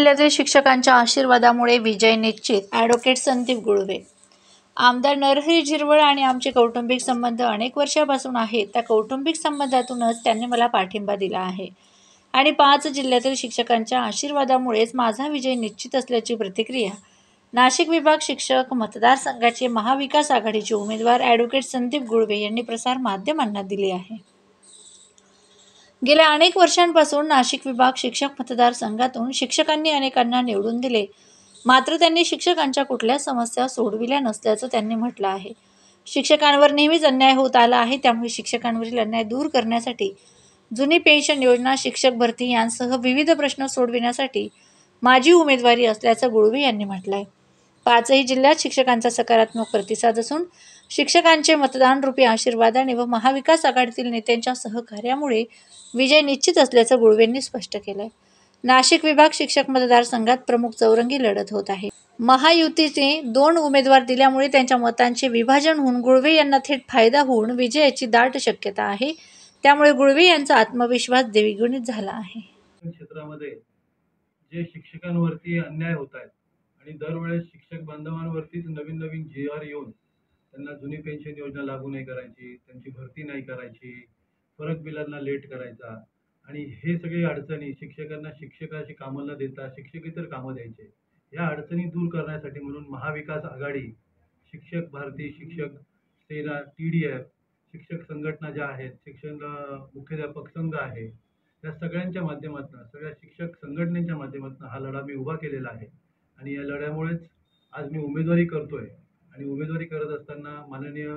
जिल्ह्यातील शिक्षकांच्या आशीर्वादामुळे विजय निश्चित. ॲडव्होकेट संदीप गुळवे. आमदार नरहरी झिरवळ आणि आमचे कौटुंबिक संबंध अनेक वर्षापासून आहेत. त्या कौटुंबिक संबंधातूनच त्यांनी मला पाठिंबा दिला आहे आणि 5 जिल्ह्यातील शिक्षकांच्या आशीर्वादामुळेच माझा विजय निश्चित असल्याची प्रतिक्रिया नाशिक विभाग शिक्षक मतदारसंघाचे महाविकास आघाडीचे उमेदवार ॲडव्होकेट संदीप गुळवे यांनी प्रसार माध्यमांना दिली आहे. गेल्या अनेक वर्षांपासून नाशिक विभाग शिक्षक मतदारसंघातून शिक्षकांनी अनेकांना निवडून दिले, मात्र त्यांनी शिक्षकांच्या कुठल्या समस्या सोडविल्या नसल्याचं त्यांनी म्हटलं आहे. शिक्षकांवर नेहमीच अन्याय होत आला आहे, त्यामुळे शिक्षकांवरील अन्याय दूर करण्यासाठी जुनी पेन्शन योजना, शिक्षक भरती यांसह विविध प्रश्न सोडविण्यासाठी माझी उमेदवारी असल्याचं गुळवे यांनी म्हटलं आहे. 5ही जिल्ह्यात शिक्षकांचा सकारात्मक प्रतिसाद असून शिक्षकांचे मतदानरूपी आशीर्वादाने व महाविकास आघाडीतील नेत्यांच्या सहकार्यामुळे विजय निश्चित असल्याचं गुळवेंनी स्पष्ट केलंय. नाशिक विभाग शिक्षक मतदारसंघात प्रमुख चौरंगी लढत होत आहे. महायुतीने 2 उमेदवार दिल्यामुळे त्यांच्या मतांचे विभाजन होऊन गुळवे यांना थेट फायदा होऊन विजयाची दाट शक्यता आहे. त्यामुळे गुळवे यांचा आत्मविश्वास द्विगुणित झाला आहे. क्षेत्रामध्ये जे शिक्षकांवरती अन्याय होत आहेत आणि दरवेळेस शिक्षक बांधवांवरतीच नवीन GR येऊन त्यांना जुनी पेन्शन योजना लागू नाही करायची, त्यांची भरती नाही करायची, फरक बिलांना लेट करायचा आणि हे सगळे अडचणी शिक्षकांना शिक्षकाची कामं न देता शिक्षक इतर कामं द्यायचे. या अडचणी दूर करण्यासाठी म्हणून महाविकास आघाडी, शिक्षक भारती, शिक्षक सेना, TDF, शिक्षक संघटना ज्या आहेत, शिक्षण मुख्याध्यापक संघ आहे, या सगळ्यांच्या माध्यमातून, सगळ्या शिक्षक संघटनेच्या माध्यमातून हा लढा मी उभा केलेला आहे आणि या लढ्यामुळेच आज मी उमेदवारी करतोय. आणि उमेदवारी करत असताना माननीय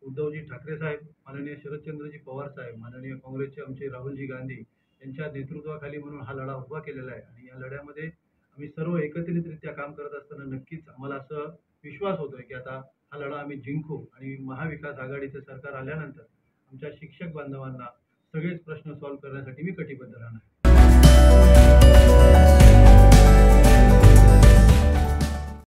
उद्धवजी ठाकरे साहेब, माननीय शरदचंद्रजी पवार साहेब, माननीय काँग्रेसचे आमचे राहुलजी गांधी यांच्या नेतृत्वाखाली म्हणून हा लढा उभा केलेला आहे. आणि या लढ्यामध्ये आम्ही सर्व एकत्रितरित्या काम करत असताना नक्कीच आम्हाला असं विश्वास होतोय की आता हा लढा आम्ही जिंकू आणि महाविकास आघाडीचं सरकार आल्यानंतर आमच्या शिक्षक बांधवांना सगळेच प्रश्न सॉल्व्ह करण्यासाठी मी कटिबद्ध राहणार.